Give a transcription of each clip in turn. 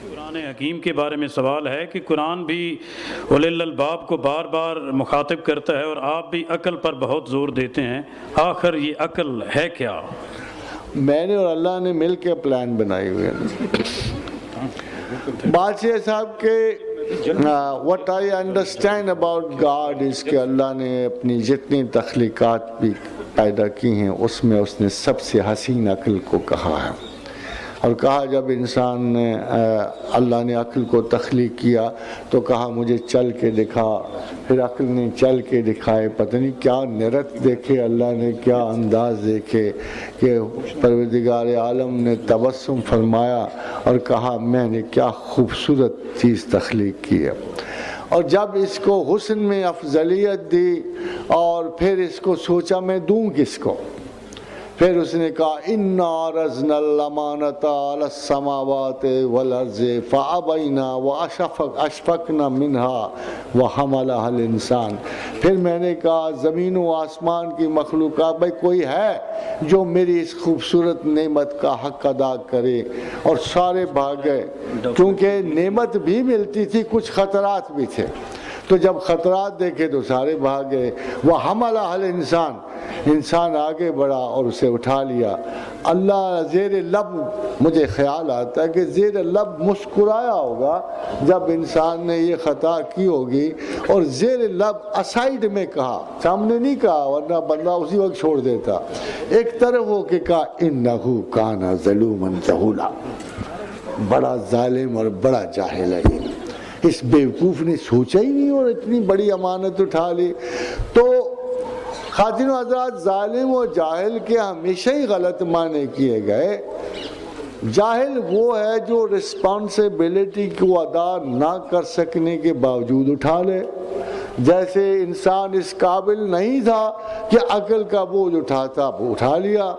قرآن حکیم کے بارے میں سوال ہے کہ قرآن بھی اولی الالباب کو بار بار مخاطب کرتا ہے اور آپ بھی عقل پر بہت زور دیتے ہیں، آخر یہ عقل ہے کیا؟ میں نے اور اللہ نے مل کے پلان بنائی ہوئے ہیں۔ بادشاہ صاحب کے what I understand about God is کہ اللہ نے اپنی جتنی تخلیقات بھی پیدا کی ہیں اس میں اس نے سب سے حسین عقل کو کہا ہے، اور کہا جب انسان نے اللہ نے عقل کو تخلیق کیا تو کہا مجھے چل کے دکھا، پھر عقل نے چل کے دکھائے، پتہ نہیں کیا نرت دیکھے اللہ نے، کیا انداز دیکھے کہ پروردگار عالم نے تبسم فرمایا اور کہا میں نے کیا خوبصورت چیز تخلیق کی ہے۔ اور جب اس کو حسن میں افضلیت دی اور پھر اس کو سوچا میں دوں کس کو، پھر اس نے کہا اِنَّا عَرَضْنَا الْأَمَانَةَ عَلَى السَّمَاوَاتِ وَالْأَرْضِ فَأَبَيْنَا وَأَشْفَقْنَا مِنْهَا وَحَمَلَهَا الْإِنسَانُ۔ پھر میں نے کہا زمین و آسمان کی مخلوقات بھائی کوئی ہے جو میری اس خوبصورت نعمت کا حق ادا کرے، اور سارے بھاگ گئے کیونکہ نعمت بھی ملتی تھی، کچھ خطرات بھی تھے، تو جب خطرات دیکھے تو سارے بھاگ گئے۔ وَحَمَلَهَا الْإِنسَانُ، انسان آگے بڑھا اور اسے اٹھا لیا۔ اللہ زیر لب، مجھے خیال آتا ہے کہ زیر لب مسکرایا ہوگا جب انسان نے یہ خطا کی ہوگی، اور زیر لب اسائڈ میں کہا، سامنے نہیں کہا ورنہ بندہ اسی وقت چھوڑ دیتا، ایک طرف ہو کے کہا انہو کانا ظلوما جہولا، بڑا ظالم اور بڑا جاہل ہے یہ، اس بیوقوف نے سوچا ہی نہیں اور اتنی بڑی امانت اٹھا لی۔ تو خواتین و حضرات، ظالم و جاہل کے ہمیشہ ہی غلط معنی کیے گئے۔ جاہل وہ ہے جو رسپانسبلٹی کو ادا نہ کر سکنے کے باوجود اٹھا لے، جیسے انسان اس قابل نہیں تھا کہ عقل کا بوجھ اٹھاتا، وہ اٹھا لیا۔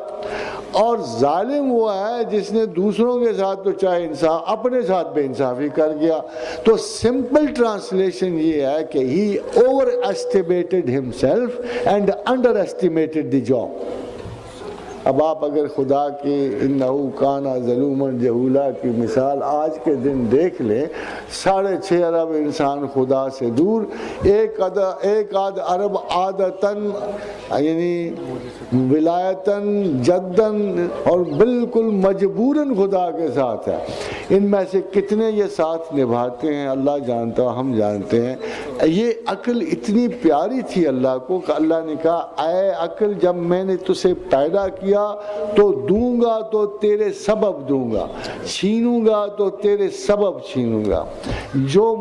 اور ظالم وہ ہے جس نے دوسروں کے ساتھ تو چاہے انصاف، اپنے ساتھ بے انصافی کر گیا۔ تو سمپل ٹرانسلیشن یہ ہے کہ he overestimated himself and underestimated the job۔ اب آپ اگر خدا کی انہو کانا ظلوما جہولا کی مثال آج کے دن دیکھ لیں، 6.5 ارب انسان خدا سے دور، ایک آدھ ارب عادتاً یعنی ولایتاً جداً اور بالکل مجبوراً خدا کے ساتھ ہے۔ ان میں سے کتنے یہ ساتھ نبھاتے ہیں اللہ جانتا، ہم جانتے ہیں۔ یہ عقل اتنی پیاری تھی اللہ کو کہ اللہ نے کہا اے عقل جب میں نے تجھے پیدا کیا تو دوں گا تو تیرے سبب دوں گا، چھینوں گا تو تیرے سبب چھینوں گا، جو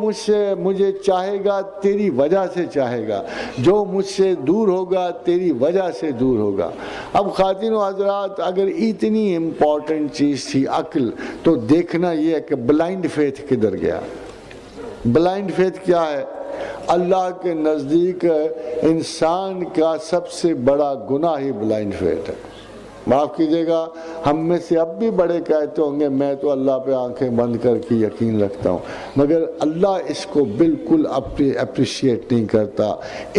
مجھے چاہے گا تیری وجہ سے چاہے گا، جو مجھ سے دور ہوگا تیری وجہ سے دور ہوگا۔ اب خواتین و حضرات، اگر اتنی امپورٹنٹ چیز تھی عقل، تو دیکھنا یہ ہے کہ بلائنڈ فیتھ کدھر گیا۔ بلائنڈ فیتھ کیا ہے؟ اللہ کے نزدیک انسان کا سب سے بڑا گناہ ہی بلائنڈ فیتھ ہے۔ معاف کیجئے گا، ہم میں سے اب بھی بڑے کہتے ہوں گے میں تو اللہ پہ آنکھیں بند کر کے یقین رکھتا ہوں، مگر اللہ اس کو بالکل اپریشیٹ نہیں کرتا۔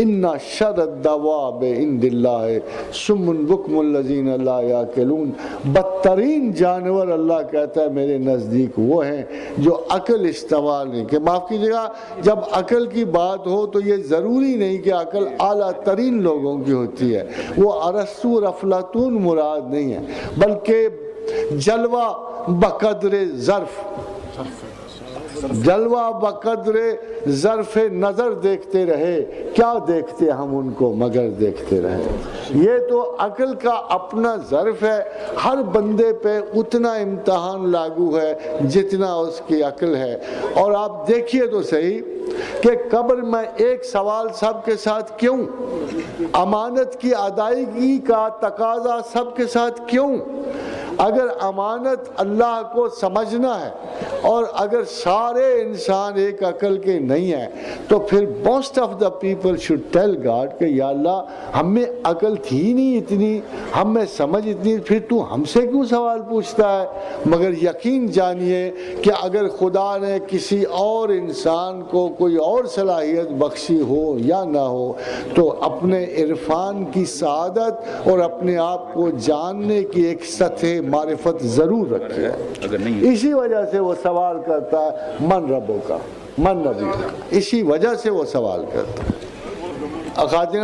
ان شر الدواب عند اللہ صم بکم الذین لا یعقلون، بدترین جانور اللہ کہتا ہے میرے نزدیک وہ ہیں جو عقل استعمال نہیں کہ معاف کیجئے گا، جب عقل کی بات ہو تو یہ ضروری نہیں کہ عقل اعلیٰ ترین لوگوں کی ہوتی ہے، وہ ارسطو اور افلاطون مراد نہیں ہے، بلکہ جلوہ بقدر ظرف، جلوہ بقدر ظرف نظر دیکھتے رہے، کیا دیکھتے ہم ان کو مگر دیکھتے رہے۔ یہ تو عقل کا اپنا ظرف ہے، ہر بندے پہ اتنا امتحان لاگو ہے جتنا اس کی عقل ہے۔ اور آپ دیکھیے تو صحیح کہ قبر میں ایک سوال سب کے ساتھ کیوں؟ امانت کی ادائیگی کا تقاضا سب کے ساتھ کیوں؟ اگر امانت اللہ کو سمجھنا ہے اور اگر سارے انسان ایک عقل کے نہیں ہیں تو پھر most of the people should tell God کہ یا اللہ ہم میں عقل تھی نہیں اتنی، ہم میں سمجھ اتنی، پھر تو ہم سے کیوں سوال پوچھتا ہے؟ مگر یقین جانیے کہ اگر خدا نے کسی اور انسان کو کوئی اور صلاحیت بخشی ہو یا نہ ہو تو اپنے عرفان کی سعادت اور اپنے آپ کو جاننے کی ایک سطح معرفت ضرور رکھے ہے، اسی وجہ سے وہ سب سوال کرتا ہے من ربوں کا، من نبی کا، اسی وجہ سے وہ سوال کرتا ہے۔ اخواتین